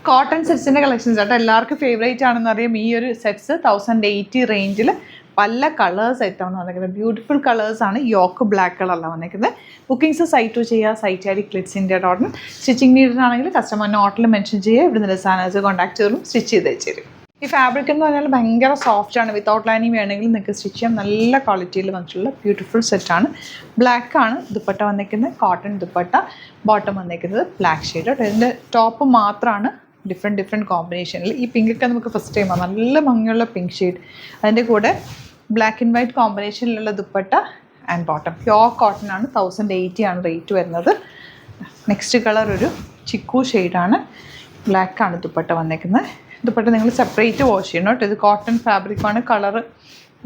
Cotton സെറ്റ്സിൻ്റെ collections ആട്ടോ. എല്ലാവർക്കും favourite ആണെന്ന് അറിയാം. ഈ ഒരു സെറ്റ്സ് 1080 റേഞ്ചിൽ പല കളേഴ്സ് ആയിട്ടാണ് വന്നിരിക്കുന്നത്. ബ്യൂട്ടിഫുൾ കളേഴ്സാണ്. യോക്ക് ബ്ലാക്ക് കളറിലാണ് വന്നിരിക്കുന്നത്. ബുക്കിംഗ്സ് സൈറ്റ് ചെയ്യുക. സൈറ്റ് ഐ ഡി ക്ലിറ്റ്സ് ഇന്ത്യ .in. സ്റ്റിച്ചിങ് നീഡാണെങ്കിൽ കസ്റ്റമർ നോട്ടിൽ മെൻഷൻ ചെയ്യുക. ഇവിടെ നിന്ന് ഡിസൈനേഴ്സ് കോൺടാക്ട് ചെയ്തും സ്റ്റിച്ച് ചെയ്ത് വെച്ചുതരും. ഈ ഫാബ്രിക് എന്ന് പറഞ്ഞാൽ ഭയങ്കര സോഫ്റ്റ് ആണ്. വിത്തൗട്ട് ലൈനിങ് വേണമെങ്കിൽ നിങ്ങൾക്ക് സ്റ്റിച്ച് ചെയ്യാം. നല്ല ക്വാളിറ്റിയിൽ വന്നിട്ടുള്ള ബ്യൂട്ടിഫുൾ സെറ്റാണ്. ബ്ലാക്ക് ആണ് ദുപ്പട്ട വന്നിരിക്കുന്നത്. കോട്ടൺ ദുപ്പട്ട. ബോട്ടം വന്നിരിക്കുന്നത് ബ്ലാക്ക് ഷെയ്ഡ്. ഇതിൻ്റെ ടോപ്പ് മാത്രമാണ് ഡിഫറെൻറ്റ് കോമ്പിനേഷനിൽ. ഈ പിങ്കൊക്കെ നമുക്ക് ഫസ്റ്റ് ടൈമാണ്. നല്ല ഭംഗിയുള്ള പിങ്ക് ഷെയ്ഡ്. അതിൻ്റെ കൂടെ ബ്ലാക്ക് ആൻഡ് വൈറ്റ് കോമ്പിനേഷനിലുള്ള dupatta and bottom. Pure cotton ആണ്. 1080 ആണ് റേറ്റ് വരുന്നത്. നെക്സ്റ്റ് കളർ ഒരു ചിക്കു ഷെയ്ഡാണ്. ബ്ലാക്കാണ് ദുപ്പട്ട വന്നിരിക്കുന്നത്. ദുപ്പട്ട നിങ്ങൾ സെപ്പറേറ്റ് വാഷ് ചെയ്യണം കേട്ടോ. ഇത് കോട്ടൺ ഫാബ്രിക്കാണ്. കളറ്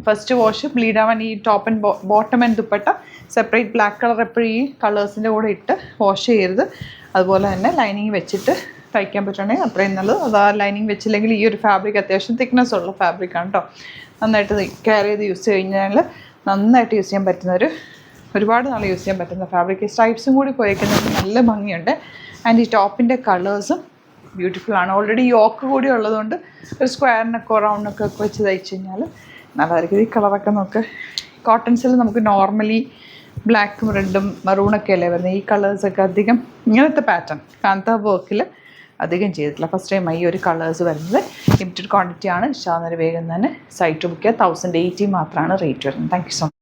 ഫസ്റ്റ് വാഷ് ബ്ലീഡ് ആവാൻ ഈ top and bottom and dupatta separate black colour എപ്പോഴും ഈ കളേഴ്സിൻ്റെ കൂടെ ഇട്ട് വാഷ് ചെയ്യരുത്. അതുപോലെ തന്നെ ലൈനിങ് വെച്ചിട്ട് തയ്ക്കാൻ പറ്റുകയാണെങ്കിൽ അത്രയും നല്ലത്. അത് ആ ലൈനിങ് വെച്ചില്ലെങ്കിൽ ഈ ഒരു ഫാബ്രിക് അത്യാവശ്യം തിക്നെസ് ഉള്ള ഫാബ്രിക്കാണ് കേട്ടോ. നന്നായിട്ട് കെയർ ചെയ്ത് യൂസ് കഴിഞ്ഞാൽ നന്നായിട്ട് യൂസ് ചെയ്യാൻ പറ്റുന്ന ഒരുപാട് നാൾ യൂസ് ചെയ്യാൻ പറ്റുന്ന ഫാബ്രിക്. സ്ട്രൈപ്സും കൂടി പോയേക്കുന്നത് നല്ല ഭംഗിയുണ്ട്. ആൻഡ് ഈ ടോപ്പിൻ്റെ കളേഴ്സും ബ്യൂട്ടിഫുൾ ആണ്. ഓൾറെഡി യോക്ക് കൂടി ഉള്ളതുകൊണ്ട് ഒരു സ്ക്വയറിനൊക്കെ റൗണ്ടൊക്കെ വെച്ച് തയ്ച്ച് കഴിഞ്ഞാൽ നല്ലതായിരിക്കും. ഈ കളറൊക്കെ നമുക്ക് കോട്ടൺസിൽ നമുക്ക് നോർമലി ബ്ലാക്കും റെഡും മറൂണൊക്കെ അല്ലേ വരുന്നത്. ഈ കളേഴ്സൊക്കെ അധികം ഇങ്ങനത്തെ പാറ്റേൺ കാന്ത വർക്കിൽ അധികം ചെയ്തിട്ടില്ല. ഫസ്റ്റ് ടൈം ഈ ഒരു കളേഴ്സ് വരുന്നത്. ലിമിറ്റഡ് ക്വാണ്ടിറ്റി ആണ്. ഇഷ്ടമാകുന്നൊരു വേഗം തന്നെ സൈറ്റ് ബുക്ക് ചെയ്യുക. 1080 മാത്രമാണ് റേറ്റ് വരുന്നത്. Thank you so much.